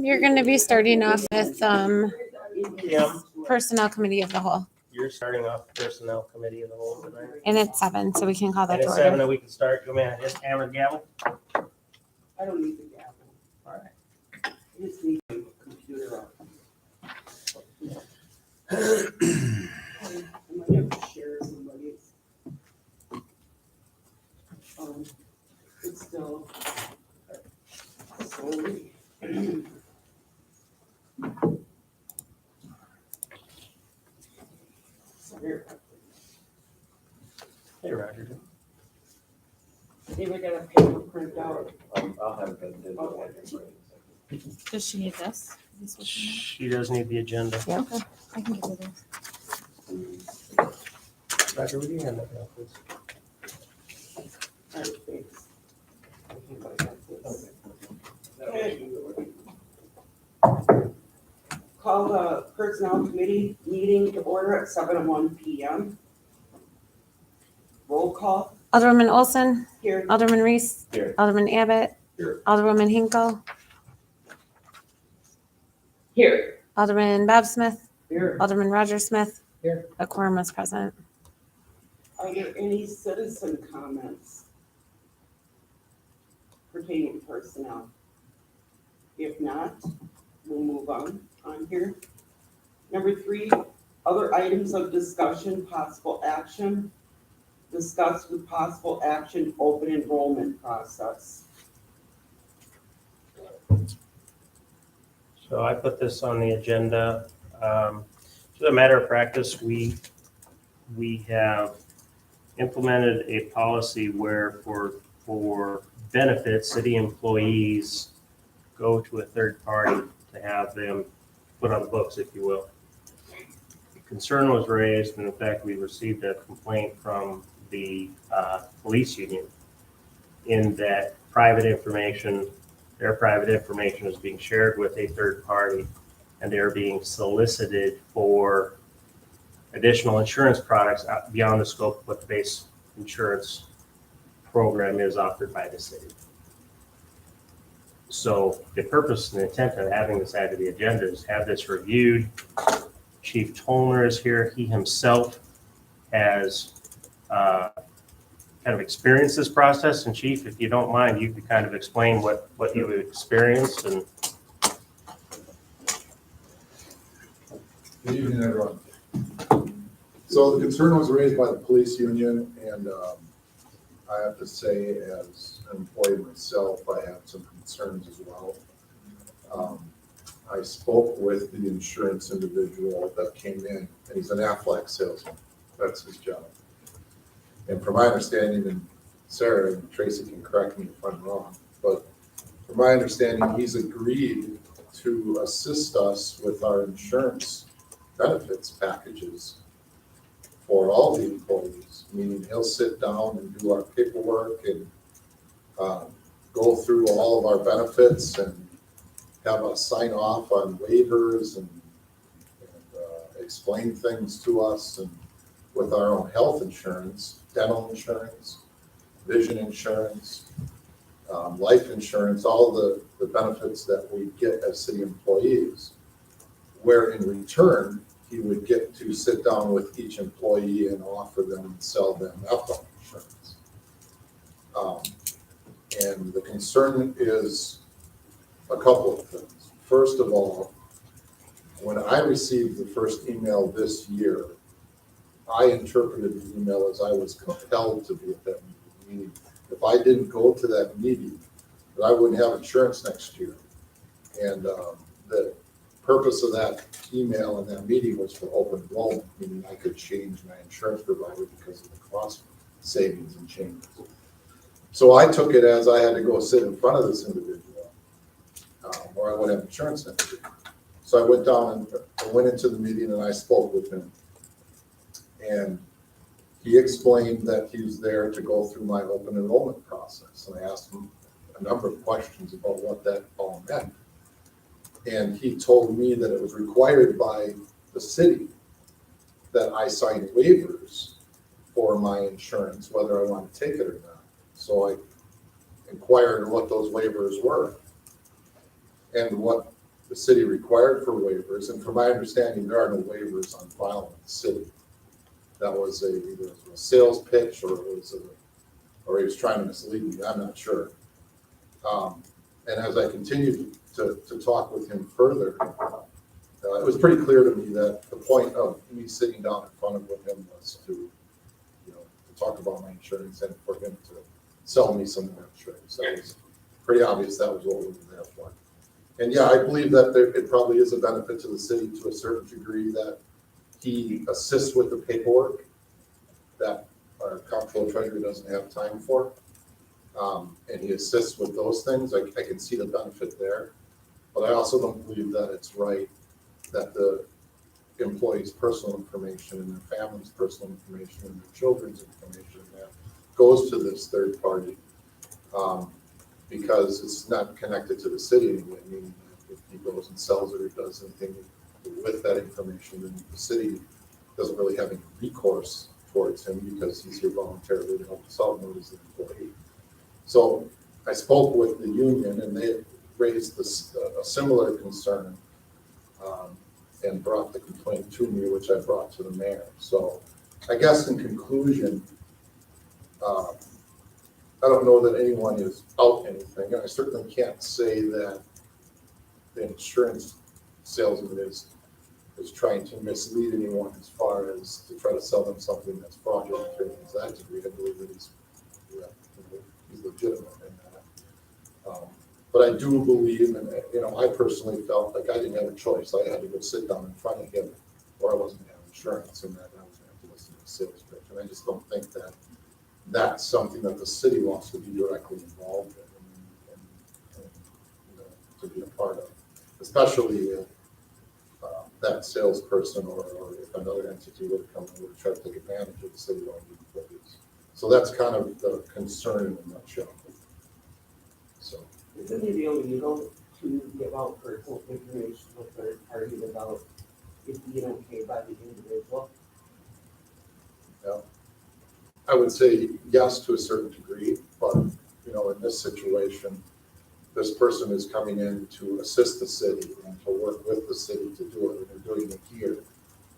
You're going to be starting off with Kim, Personnel Committee of the Whole. you're starting off Personnel Committee of the Whole tonight. And it's 7, so we can call that And to it's 7 order. and we can start. Go man, hit hammer the gavel. I don't need the gavel. All right. I just need the computer up. I might have to share somebody's. It's still slowly. Sorry. Hey, Roger. Maybe I got a paper printout. I'll have it. Does she need this? She does need the agenda. Yeah. Okay. I can give her this. Roger, would you hand that down, please? All right, thanks. Call the Personnel Committee meeting to order at 7:01 PM. Roll call Alderwoman Olson, here. Alderman Reese, Here. Alderman Abbott, Here. Alderwoman Hinkle, Here. Alderman Bob Smith, Here. Alderman Roger Smith. Here. A quorum was present. Are there any citizen comments pertaining to personnel? If not, we'll move on here. Number 3, other items of discussion, possible action. Discuss with possible action open enrollment process. So I put this on the agenda. As a matter of practice, we have implemented a policy where for benefits, city employees go to a third party to have them put on the books, if you will. Concern was raised, and in fact, we received a complaint from the police union in that their private information is being shared with a third party, and they're being solicited for additional insurance products beyond the scope of what the base insurance program is offered by the city. So the purpose and intent of having this added to the agenda is have this reviewed. Chief Tolmer is here. He himself has kind of experienced this process. And Chief, if you don't mind, you could kind of explain what you experienced. And Good evening, everyone. So the concern was raised by the police union, and I have to say, as an employee myself, I have some concerns as well. I spoke with the insurance individual that came in, and he's an Aflac salesman. That's his job. And from my understanding, and Sarah and Tracy can correct me if I'm wrong, but from my understanding, he's agreed to assist us with our insurance benefits packages for all the employees, meaning he'll sit down and do our paperwork and go through all of our benefits and have us sign off on waivers and explain things to us, and with our own health insurance, dental insurance, vision insurance, life insurance, all the benefits that we get as city employees, where in return, he would get to sit down with each employee and offer them and sell them FL insurance. And the concern is a couple of things. First of all, when I received the first email this year, I interpreted the email as I was compelled to be at that meeting. Meaning, if I didn't go to that meeting, that I wouldn't have insurance next year. And the purpose of that email and that meeting was for open enrollment, meaning I could change my insurance provider because of the cost savings and changes. So I took it as I had to go sit in front of this individual, or I would have insurance next year. So I went down and I went into the meeting and I spoke with him. And he explained that he's there to go through my open enrollment process. And I asked him a number of questions about what that all meant. And he told me that it was required by the city that I sign waivers for my insurance, whether I want to take it or not. So I inquired what those waivers were. And what the city required for waivers, and from my understanding, there are no waivers on file in the city. That was either a sales pitch or or he was trying to mislead me, I'm not sure. And as I continued to talk with him further, it was pretty clear to me that the point of me sitting down in front of him was to talk about my insurance and for him to sell me some more insurance. That was pretty obvious that was what we were there for. And yeah, I believe that it probably is a benefit to the city to a certain degree that he assists with the paperwork that our comptroller treasurer doesn't have time for. And he assists with those things. I can see the benefit there. But I also don't believe that it's right that the employees' personal information and their family's personal information and their children's information that goes to this third party because it's not connected to the city anyway. Meaning that if he goes and sells it or does anything with that information, then the city doesn't really have any recourse towards him because he's here voluntarily to help us out and as an employee. So I spoke with the union and they raised a similar concern and brought the complaint to me, which I brought to the mayor. So I guess in conclusion, I don't know that anyone is out anything. And I certainly can't say that the insurance salesman is trying to mislead anyone as far as to try to sell them something that's fraudulent or anything to that degree. I believe that he's legitimate in that. But I do believe, and I personally felt like I didn't have a choice. I had to go sit down in front of him, or I wasn't going to have insurance, and that I was going to have to listen to the sales pitch. And I just don't think that that's something that the city wants to be directly involved in and to be a part of, especially if that salesperson or if another entity would come and would try to take advantage of the city-owned employees. So that's kind of the concern in a nutshell. So. Isn't it illegal to give out personal information to a third party without it being okay by the individual? Yeah. I would say yes to a certain degree, but in this situation, this person is coming in to assist the city and to work with the city to do it, and they're doing it here.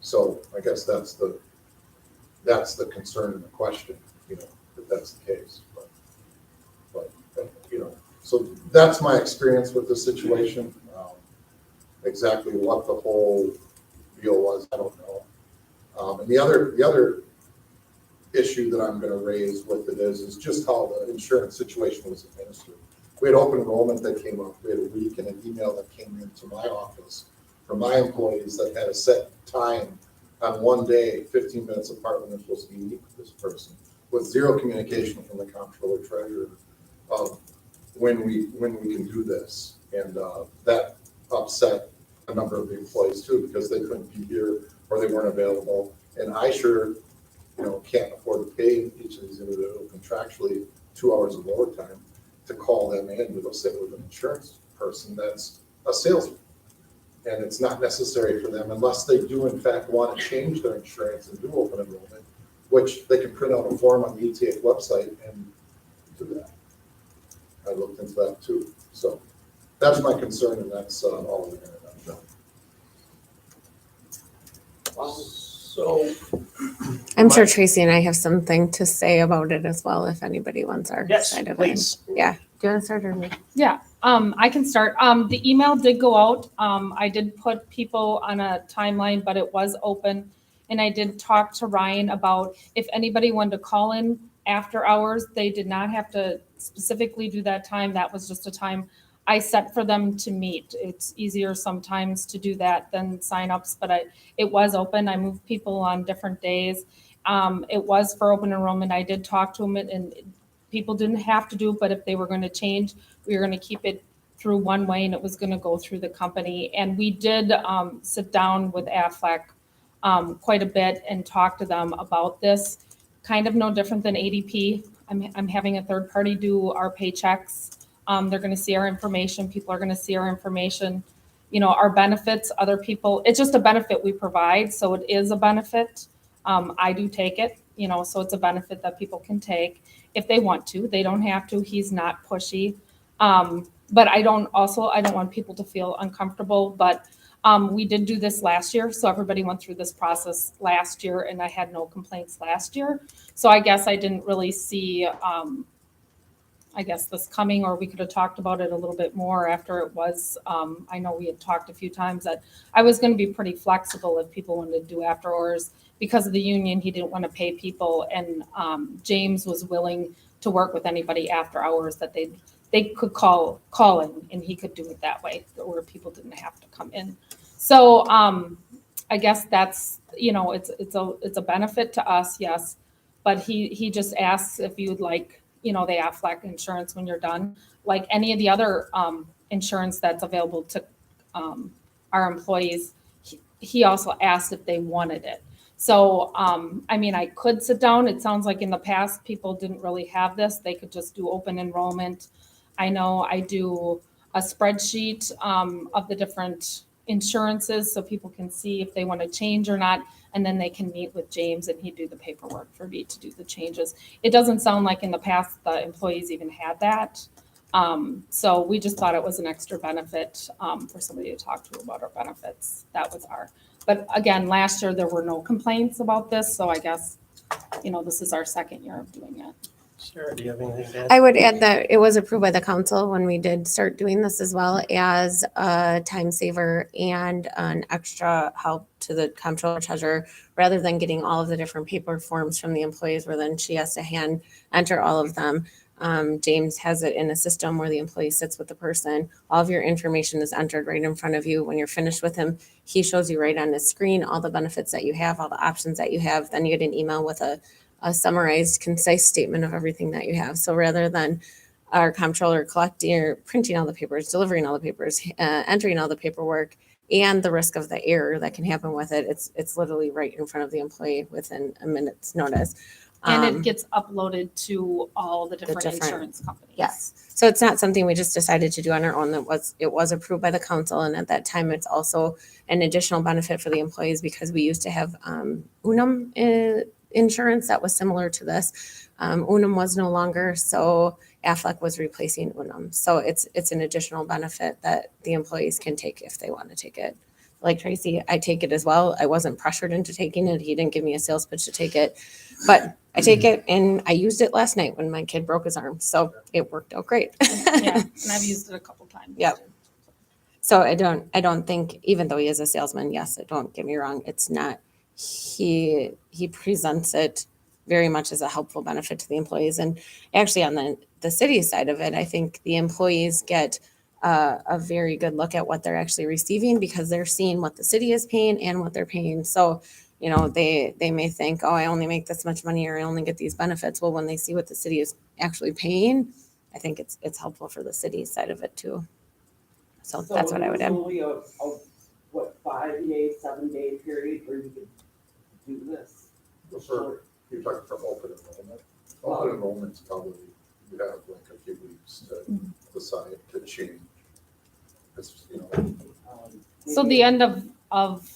So I guess that's the concern and the question, if that's the case. But so that's my experience with the situation. Exactly what the whole deal was, I don't know. And the other issue that I'm going to raise with it is just how the insurance situation was administered. We had open enrollment that came up. We had a week and an email that came into my office from my employees that had a set time on one day, 15 minutes apart when they're supposed to meet with this person, with zero communication from the comptroller treasurer of when we can do this. And that upset a number of the employees too, because they couldn't be here or they weren't available. And I sure, can't afford to pay each of these individuals contractually 2 hours of overtime to call them in to go sit with an insurance person that's a salesman. And it's not necessary for them unless they do in fact want to change their insurance and do open enrollment, which they can print out a form on the ETA website and do that. I looked into that too. So that's my concern, and that's all of it in a nutshell. So, I'm sure Tracy and I have something to say about it as well, if anybody wants our yes, side of please. it. Yeah. Do you want to start or me? Yeah, I can start. The email did go out. I did put people on a timeline, but it was open. And I did talk to Ryan about if anybody wanted to call in after hours, they did not have to specifically do that time. That was just a time I set for them to meet. It's easier sometimes to do that than signups, but it was open. I moved people on different days. It was for open enrollment. I did talk to them and people didn't have to do it, but if they were going to change, we were going to keep it through one way and it was going to go through the company. And we did sit down with Aflac quite a bit and talk to them about this. Kind of no different than ADP. I'm having a third party do our paychecks. They're going to see our information. People are going to see our information. Our benefits, other people, it's just a benefit we provide. So it is a benefit. I do take it, so it's a benefit that people can take if they want to. They don't have to. He's not pushy. But I don't want people to feel uncomfortable, but we did do this last year, so everybody went through this process last year, and I had no complaints last year. So I guess I didn't really see, this coming, or we could have talked about it a little bit more after it was, I know we had talked a few times that I was gonna be pretty flexible if people wanted to do after hours. Because of the union, he didn't want to pay people, and James was willing to work with anybody after hours that they could call in, and he could do it that way, where people didn't have to come in. So I guess that's, it's a benefit to us, yes. But he just asks if you would like, the Aflac insurance when you're done, like any of the other insurance that's available to our employees. He also asked if they wanted it. So, I could sit down. It sounds like in the past, people didn't really have this. They could just do open enrollment. I know I do a spreadsheet of the different insurances so people can see if they want to change or not. And then they can meet with James and he'd do the paperwork for me to do the changes. It doesn't sound like in the past the employees even had that. So we just thought it was an extra benefit for somebody to talk to about our benefits. That was but again, last year there were no complaints about this. So I guess, this is our second year of doing it. Sarah, do you have anything to add? I would add that it was approved by the council when we did start doing this, as well as a time saver and an extra help to the comptroller treasurer, rather than getting all of the different paper forms from the employees where then she has to enter all of them. James has it in a system where the employee sits with the person. All of your information is entered right in front of you. When you're finished with him, he shows you right on his screen all the benefits that you have, all the options that you have. Then you get an email with a summarized, concise statement of everything that you have. So rather than our comptroller collecting or printing all the papers, delivering all the papers, entering all the paperwork, and the risk of the error that can happen with it, it's literally right in front of the employee within a minute's notice. And it gets uploaded to all the different insurance companies. Yes. So it's not something we just decided to do on our own. It was approved by the council. And at that time, it's also an additional benefit for the employees because we used to have Unum insurance that was similar to this. Unum was no longer, so Aflac was replacing Unum. So it's an additional benefit that the employees can take if they want to take it. Like Tracy, I take it as well. I wasn't pressured into taking it. He didn't give me a sales pitch to take it, but I take it, and I used it last night when my kid broke his arm. So it worked out great. Yeah, and I've used it a couple times. Yep. So I don't think, even though he is a salesman, yes, don't get me wrong, it's not, he presents it very much as a helpful benefit to the employees. And actually on the city side of it, I think the employees get a very good look at what they're actually receiving because they're seeing what the city is paying and what they're paying. So, they may think, oh, I only make this much money or I only get these benefits. Well, when they see what the city is actually paying, I think it's helpful for the city side of it too. So that's what I would add. Only a 5-day, 7-day period where you could do this. You're talking from open enrollment. Open enrollment's probably, you have like a few weeks to decide to change. It's, So the end of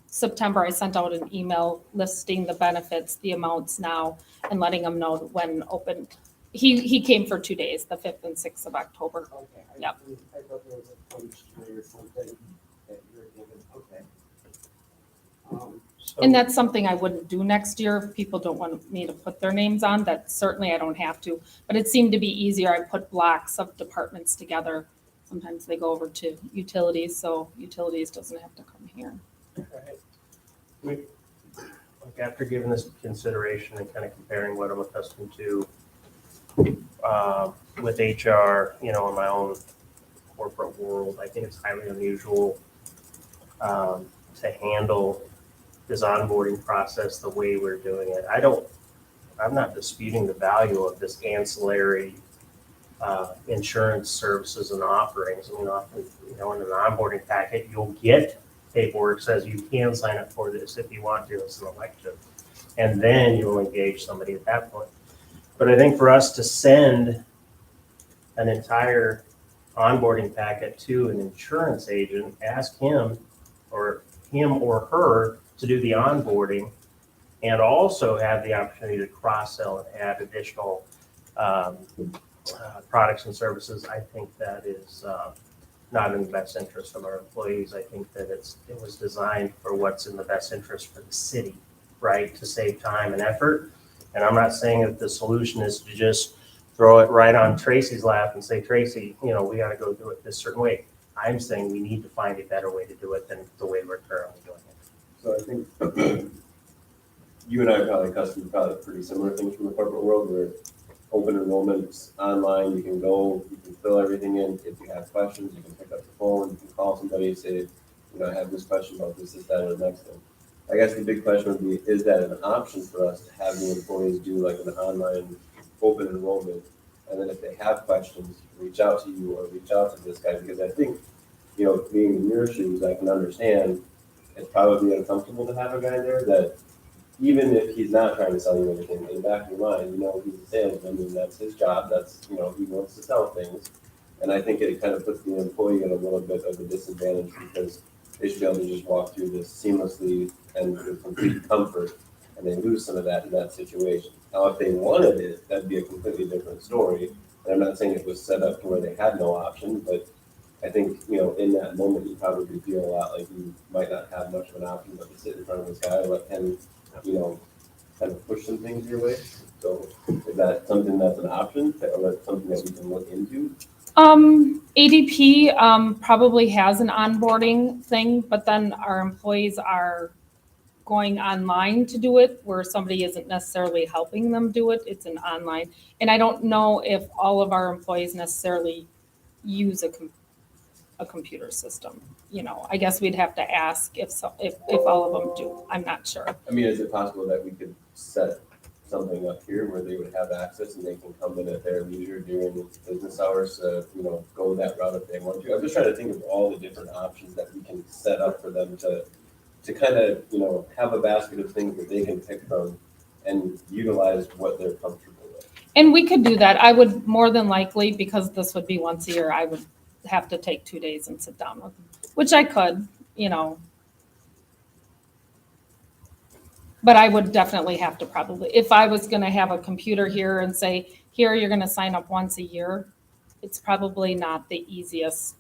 September, I sent out an email listing the benefits, the amounts now, and letting them know when open. He came for 2 days, the 5th and 6th of October. Okay. Yep. I thought there was a punch or something that you were given, okay. So- And that's something I wouldn't do next year. If people don't want me to put their names on, that certainly I don't have to. But it seemed to be easier. I put blocks of departments together. Sometimes they go over to utilities, so utilities doesn't have to come here. Right. Like after giving this consideration and kind of comparing what I'm accustomed to with HR, in my own corporate world, I think it's highly unusual to handle this onboarding process the way we're doing it. I'm not disputing the value of this ancillary insurance services and offerings. I mean, often, in an onboarding packet, you'll get paperwork says you can sign up for this if you want to. It's an elective, and then you'll engage somebody at that point. But I think for us to send an entire onboarding packet to an insurance agent, ask him or her to do the onboarding, and also have the opportunity to cross-sell and add additional products and services, I think that is not in the best interest of our employees. I think that it was designed for what's in the best interest for the city, right, to save time and effort. And I'm not saying that the solution is to just throw it right on Tracy's lap and say, Tracy, we got to go do it this certain way. I'm saying we need to find a better way to do it than the way we're currently doing it. So I think you and I are probably accustomed to probably pretty similar things from the corporate world where open enrollment's online, you can go, you can fill everything in. If you have questions, you can pick up the phone, you can call somebody and say, I have this question about this, that, or the next thing. I guess the big question would be, is that an option for us to have the employees do like an online open enrollment? And then if they have questions, reach out to you or reach out to this guy, because I think, being in your shoes, I can understand it's probably uncomfortable to have a guy there that even if he's not trying to sell you anything, in the back of your mind, he's a salesman and that's his job. That's, he wants to sell things. And I think it kind of puts the employee at a little bit of a disadvantage because they should be able to just walk through this seamlessly and with complete comfort, and they lose some of that in that situation. Now, if they wanted it, that'd be a completely different story. And I'm not saying it was set up to where they had no option, but I think, in that moment, you probably feel a lot like you might not have much of an option but to sit in front of this guy, let him, kind of push some things your way. So is that something that's an option or that's something that we can look into? ADP probably has an onboarding thing, but then our employees are going online to do it where somebody isn't necessarily helping them do it. It's an online. And I don't know if all of our employees necessarily use a computer system. I guess we'd have to ask if all of them do. I'm not sure. I mean, is it possible that we could set something up here where they would have access and they can come in at their leisure during business hours to, go that route if they want to? I'm just trying to think of all the different options that we can set up for them to kind of, have a basket of things that they can pick from and utilize what they're comfortable with. And we could do that. I would more than likely, because this would be once a year, I would have to take 2 days and sit down with them, which I could, But I would definitely have to probably, if I was going to have a computer here and say, here, you're going to sign up once a year, it's probably not the easiest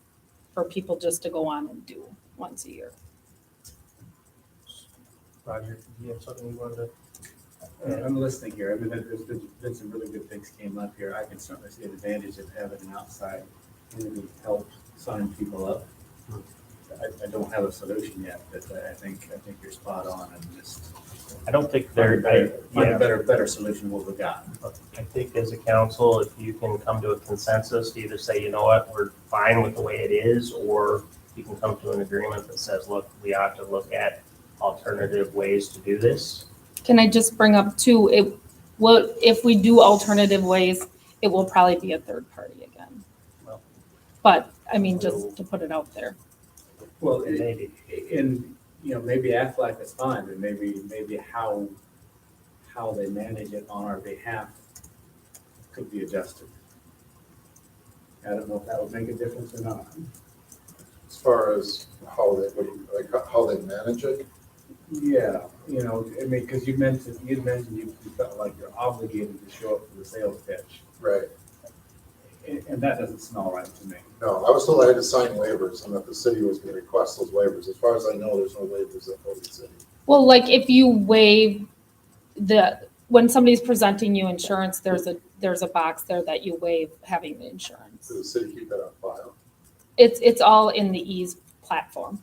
for people just to go on and do once a year. Roger, do you have something you wanted to? I'm listening here. I mean, there's been some really good things came up here. I can certainly see the advantage of having an outside entity help sign people up. I don't have a solution yet, but I think you're spot on and just I don't think find they're, a better solution than what we've got. I think as a council, if you can come to a consensus to either say, we're fine with the way it is, or you can come to an agreement that says, look, we ought to look at alternative ways to do this. Can I just bring up too, if we do alternative ways, it will probably be a third party again. Well. But, I mean, just to put it out there. Well, Maybe. maybe Aflac is fine, but maybe how they manage it on our behalf could be adjusted. I don't know if that would make a difference or not. As far as how they manage it, Yeah, because you mentioned you felt like you're obligated to show up for the sales pitch, right? and that doesn't smell right to me. No, I was told I had to sign waivers and that the city was going to request those waivers. As far as I know, there's no waivers at Holy City. Well, like if you waive when somebody's presenting you insurance, there's a box there that you waive having the insurance. Does the city keep that on file? It's all in the ease platform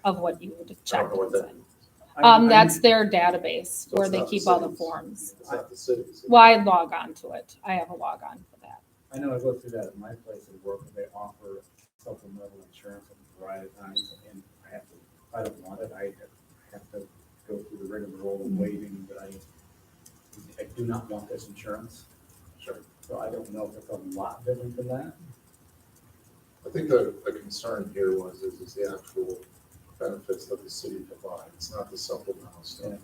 of what you would I check. don't know what that means. That's their database So where it's they not keep all the city's- forms. It's not the city's. Well, I log on to it. I have a log on for that. I know I go through that at my place of work, they offer supplemental insurance a variety of times, and if I don't want it, I have to go through the rigmarole of waiving that I do not want this insurance. Sure. So I don't know if it's a lot different than that. I think the concern here is the actual benefits that the city provides, not the supplemental stuff.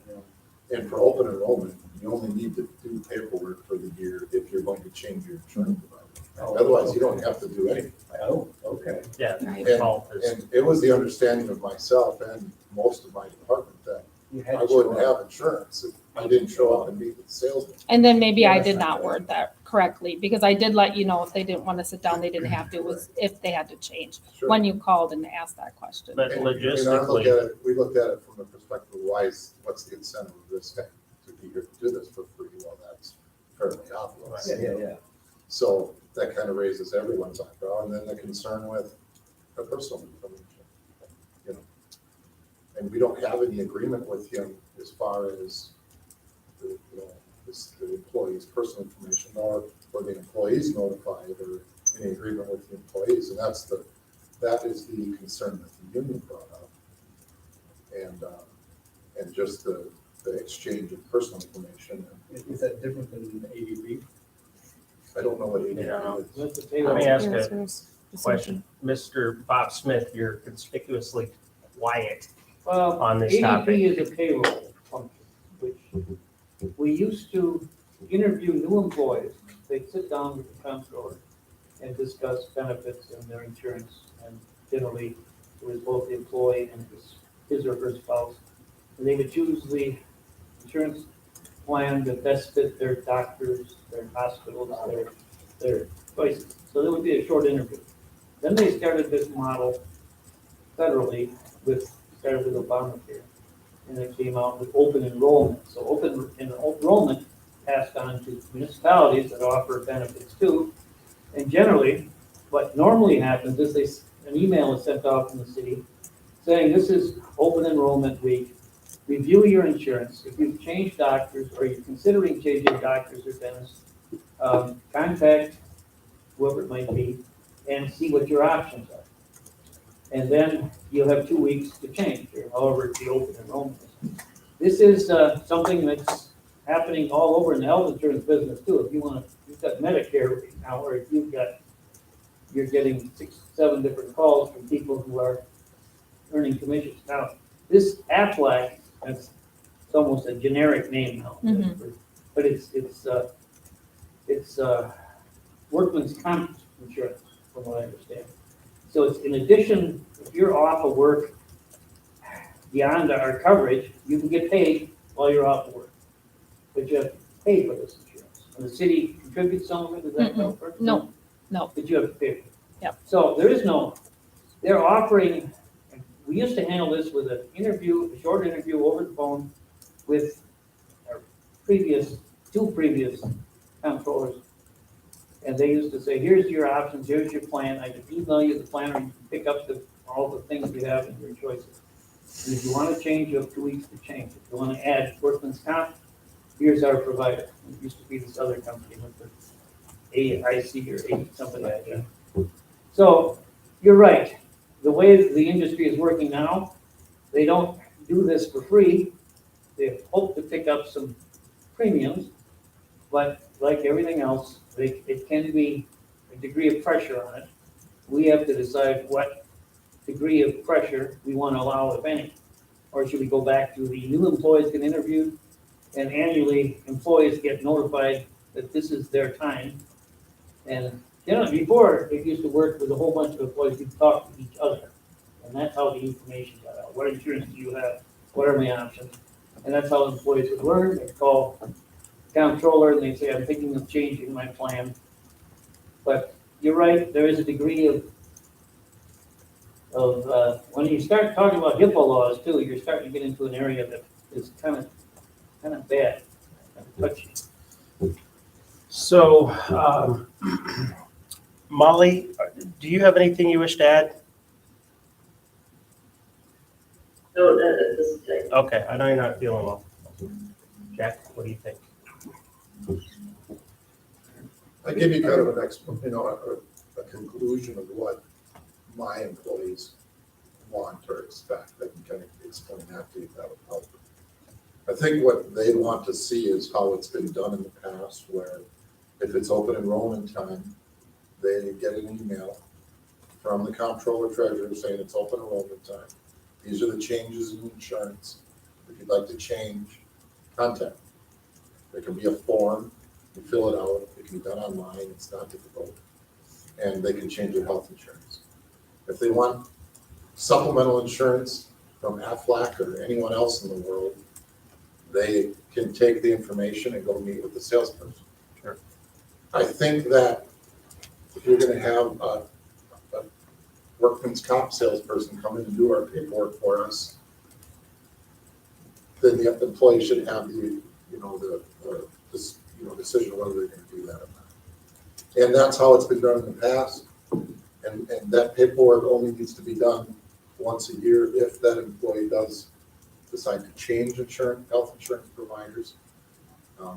And for open enrollment, you only need to do paperwork for the year if you're going to change your insurance provider. Otherwise, you don't have to do anything. Oh, okay. Yeah, Right. the default is, And it was the understanding of myself and most of my department that You had I to show wouldn't up. have insurance if I didn't show up and meet with the salesman. And then maybe Yeah, I that's did not not bad. word that correctly, because I did let you know if they didn't want to sit down, they didn't have to, it was if they had to change, Sure. when you called and asked that question. But And I look logistically, at it, we looked at it from the perspective of what's the incentive of this guy to be here to do this for free? Well, that's fairly obvious. Yeah. So that kind of raises everyone's eyebrow, and then the concern with the personal information, you know. And we don't have any agreement with him as far as the, the employee's personal information, or the employees notified, or any agreement with the employees, and that is the concern that the union brought up. And just the exchange of personal information. Is that different than the ADP? I don't know what ADP Yeah. is. That's the let payroll. me ask Yes, a there's- question. Mr. Bob Smith, you're conspicuously quiet Well, on this topic. ADP is a payroll function, which we used to interview new employees. They'd sit down with the comptroller and discuss benefits and their insurance. And generally, it was both the employee and his or her spouse. And they would choose the insurance plan that best fit their doctors, their hospitals, their choices. So there would be a short interview. Then they started this model federally started with Obamacare, and it came out with open enrollment. So open enrollment passed on to municipalities that offer benefits too. And generally, what normally happens is an email is sent out from the city saying, this is open enrollment week. Review your insurance. If you've changed doctors or you're considering changing doctors or dentists, contact whoever it might be and see what your options are. And then you'll have 2 weeks to change, or however the open enrollment is. This is something that's happening all over in the health insurance business too. If you've got Medicare right now, or if you're getting 6, 7 different calls from people who are earning commissions. Now, this Aflac, it's almost a generic name now, but it's workman's comp insurance, from what I understand. So it's in addition, if you're off of work beyond our coverage, you can get paid while you're off of work. But you have to pay for this insurance. And the city contributes some of it, is that correct? No. But you have to pay for it. Yep. So they're offering, we used to handle this with a short interview over the phone with our two previous comptrollers. And they used to say, here's your options, here's your plan, I can email you the plan, or you can pick up all the things you have in your choices. And if you want to change, you have 2 weeks to change. If you want to add workman's comp, here's our provider. It used to be this other company with the AIC or A, something like that. So, you're right. The way the industry is working now, they don't do this for free. They hope to pick up some premiums, but like everything else, it can be a degree of pressure on it. We have to decide what degree of pressure we want to allow, if any. Or should we go back to the new employees get interviewed, and annually employees get notified that this is their time. And before, it used to work with a whole bunch of employees who talk to each other. And that's how the information got out. What insurance do you have? What are my options? And that's how employees would learn. They'd call comptroller and they'd say, I'm thinking of changing my plan. But you're right, there is a degree of when you start talking about HIPAA laws too, you're starting to get into an area that is kind of bad, kind of touchy. So, Molly, do you have anything you wish to add? No, that is this. Okay, I know you're not feeling well. Jack, what do you think? I give you kind of a conclusion of what my employees want or expect. I can kind of explain that to you, if that would help. I think what they want to see is how it's been done in the past, where if it's open enrollment time, they get an email from the comptroller treasurer saying it's open enrollment time. These are the changes in insurance. If you'd like to change, contact me. There can be a form, you fill it out, it can be done online, it's not difficult. And they can change their health insurance. If they want supplemental insurance, from Aflac or anyone else in the world, they can take the information and go meet with the salesperson. Sure. I think that if you're gonna have a workman's comp salesperson come in and do our paperwork for us, then the employee should have the, decision whether they're gonna do that or not. And that's how it's been done in the past. And that paperwork only needs to be done once a year if that employee does decide to change health insurance providers,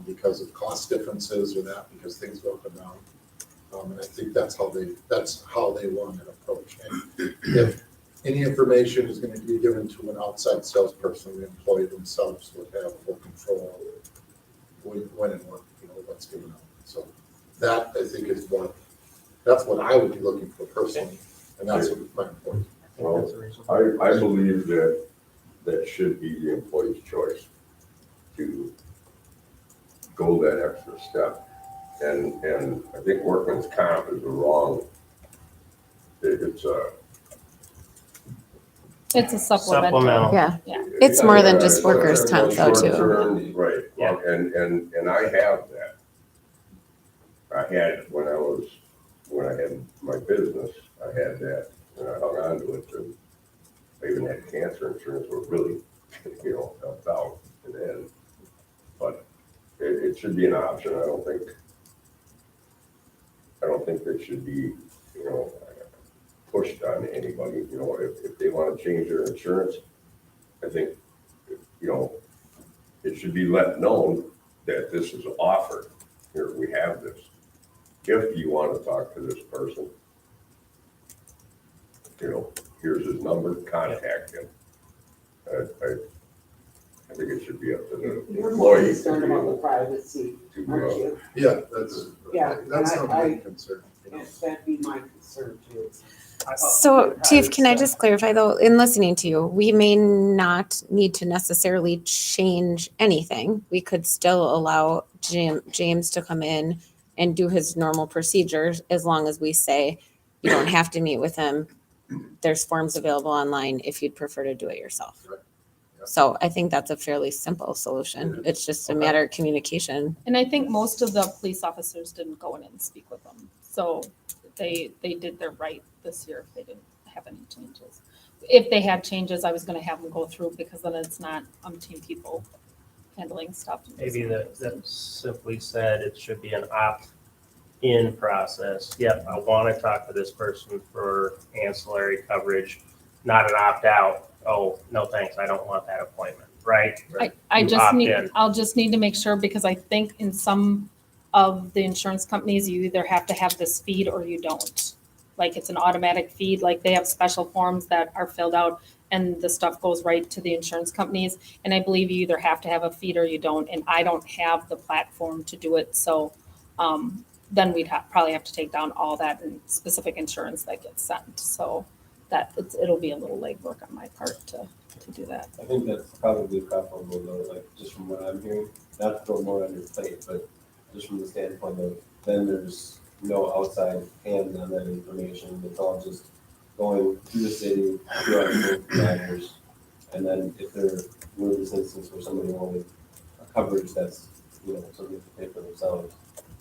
because of cost differences or that, because things go up and down. And I think that's how they want an approach. And if any information is gonna be given to an outside salesperson, the employee themselves would have full control of when and what, what's given out. So that, I think, that's what I would be looking for personally, and that's what my point. Well, I believe that should be the employee's choice to go that extra step. And I think workman's comp is It's a supplemental. Supplemental. Yeah, it's more than just workers' comp though, too. Short-term, right, Yeah. and I have that. I had it when I had my business, I had that, and I hung on to it, and I even had cancer insurance, where it really, helped out in the end. But it should be an option. I don't think that should be, pushed on anybody. If they want to change their insurance, I think, it should be let known that this is offered. Here, we have this. If you want to talk to this person, here's his number, contact him. I think it should be up to the You're more employee. concerned about the privacy, aren't you? Yeah, that's and not I- my concern. That'd be my concern too. So Chief, can I just clarify though, in listening to you, we may not need to necessarily change anything. We could still allow James to come in and do his normal procedures as long as we say, you don't have to meet with him. There's forms available online if you'd prefer to do it yourself. Right. Yeah. So I think that's a fairly simple solution. It's just a matter of communication. And I think most of the police officers didn't go in and speak with them. So they did their right this year if they didn't have any changes. If they had changes, I was gonna have them go through because then it's not umpteen people handling stuff. Maybe that simply said it should be an opt-in process. Yep, I want to talk to this person for ancillary coverage, not an opt-out. Oh, no, thanks, I don't want that appointment, right? I You just opt need, in. I'll just need to make sure because I think in some of the insurance companies, you either have to have this feed or you don't. Like it's an automatic feed, like they have special forms that are filled out and the stuff goes right to the insurance companies. And I believe you either have to have a feed or you don't, and I don't have the platform to do it. So then we'd probably have to take down all that and specific insurance that gets sent. So that it'll be a little legwork on my part to do that. I think that's probably preferable though, like just from what I'm hearing, not to throw more on your plate, but just from the standpoint of then there's no outside hands on that information. It's all just going to the city, to our insurance providers. And then if there were this instance where somebody wanted a coverage that's, something to pay for themselves,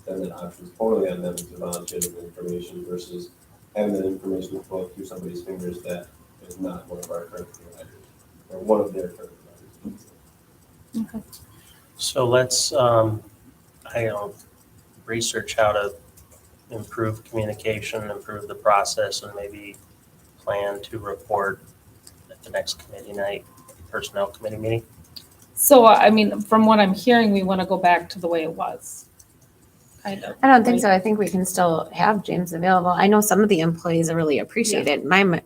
then the option is totally on them to volunteer the information versus having that information flow through somebody's fingers that is not one of our current providers or one of their current providers. Okay. So let's, research how to improve communication, improve the process, and maybe plan to report at the next committee night, personnel committee meeting. So, I mean, from what I'm hearing, we want to go back to the way it was. Kind of. I don't think so. I think we can still have James available. I know some of the employees really appreciate it.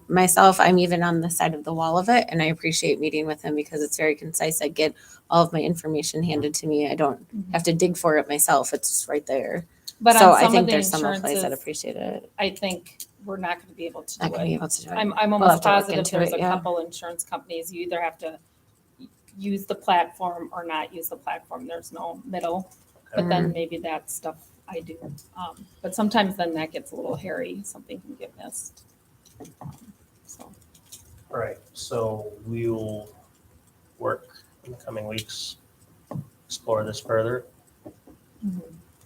Myself, I'm even on the side of the wall of it, and I appreciate meeting with him because it's very concise. I get all of my information handed to me. I don't have to dig for it myself. It's right there. But So on I some of think the there's some employees that insurances, appreciate it. I think we're not going to be able to Not do gonna be it. able to do it. I'm We'll almost have to look positive into there's it, a yeah. couple insurance companies, you either have to use the platform or not use the platform. There's no middle. But Mm-hmm. then maybe that stuff I do. But sometimes then that gets a little hairy. Something can get missed. So. All right, so we'll coming weeks, explore this further. Mhm.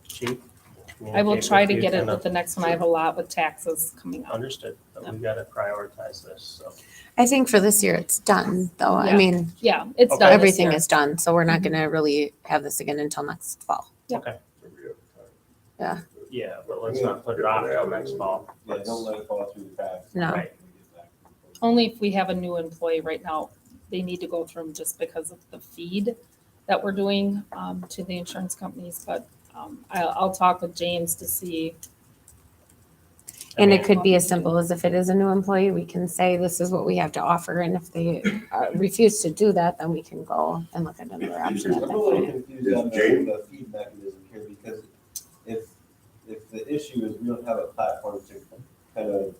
Chief? I will communicate try with to you, get it kind of- with the next one. I have a lot with taxes coming up. Understood, but we gotta prioritize this, so. I think for this year it's done though. I Yeah. mean, Yeah, it's Okay. done this everything year. is done, so we're not Mhm. gonna really have this again until next fall. Yeah. Okay, So we have time. yeah, but let's not put it off until next fall. Yeah, don't let it fall through the cracks. No. Right. Only if we have a new employee right now, they need to go through them just because of the feed that we're doing to the insurance companies, but I'll talk with James to see. And it could be as simple as if it is a new employee, we can say, this is what we have to offer. And if they refuse to do that, then we can go and look at another option at I'm that a little point. confused on the feed mechanism here, because if the issue is we don't have a platform to kind of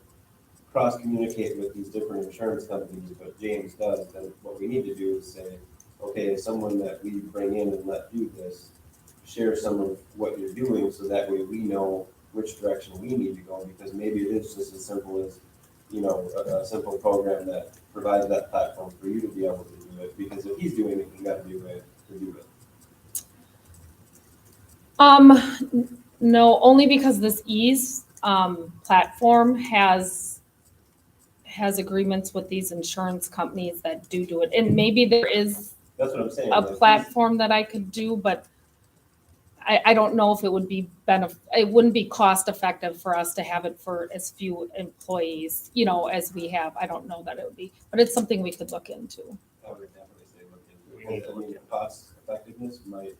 cross-communicate with these different insurance companies, but James does, then what we need to do is say, okay, someone that we bring in and let do this, share some of what you're doing, so that way we know which direction we need to go, because maybe it is just as simple as, a simple program that provides that platform for you to be able to do it, because if he's doing it, you gotta do it to do it. No, only because this ease platform has agreements with these insurance companies that do it. And maybe there is That's what I'm saying. a like, platform that I could do, but I don't know if it would be it wouldn't be cost effective for us to have it for as few employees, as we have. I don't know that it would be, but it's something we could look into. I would definitely say look into We it. need to I look mean, into it. cost effectiveness might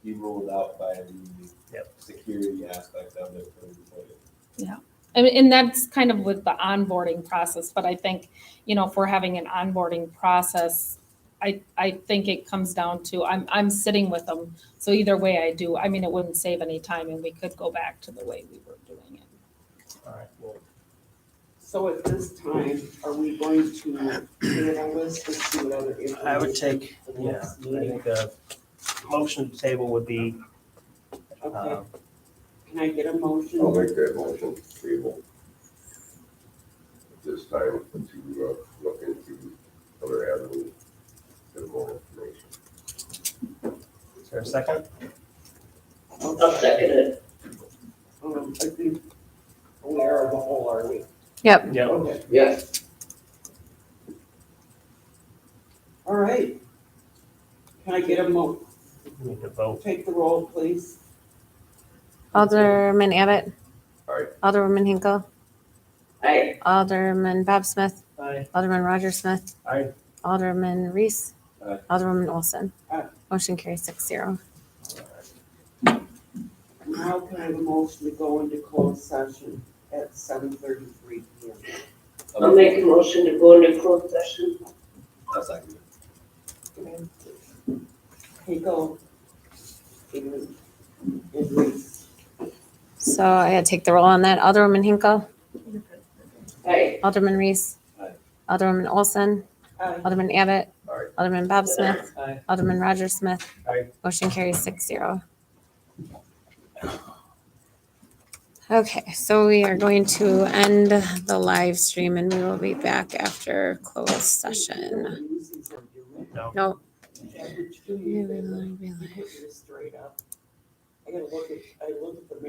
be ruled out by the Yep. security aspect of it for the employee. And that's kind of with the onboarding process, but I think, if we're having an onboarding process, I think it comes down to, I'm sitting with them. So either way I do, I mean, it wouldn't save any time and we could go back to the way we were doing it. All right, well, So at this time, are we going to table this or see what other information? I would take, for the yeah, next I meeting? think a motion to table would be, Okay, can I get a motion? I'll make that motion, table. At this time, to look into other avenues, get more information. is there a second? I'll second it. I think we are the whole, are we? Yep. Yeah. Okay, Yes. all right. Can I get a We need to vote. take the roll, please? Alderman Abbott. Aye. Alderwoman Hinkle. Aye. Alderman Bob Smith. Aye. Alderman Roger Smith. Aye. Alderman Reese. Aye. Alderwoman Olson. Aye. Motion carries 6-0. Now can I have a motion to go into closed session at 7:33 PM? I'll make a motion to go into closed session. I'll second it. Hinkle. And Reese. So I gotta take the roll on that. Alderwoman Hinkle. Aye. Alderman Reese. Aye. Alderwoman Olson. Aye. Alderman Abbott. Aye. Alderman Bob Smith. Aye. Alderman Roger Smith. Aye. Motion carries 6-0. Okay, so we are going to end the live stream and we will be back after closed session. No. No, After 2 we years, will be you live. put this straight up. I looked at the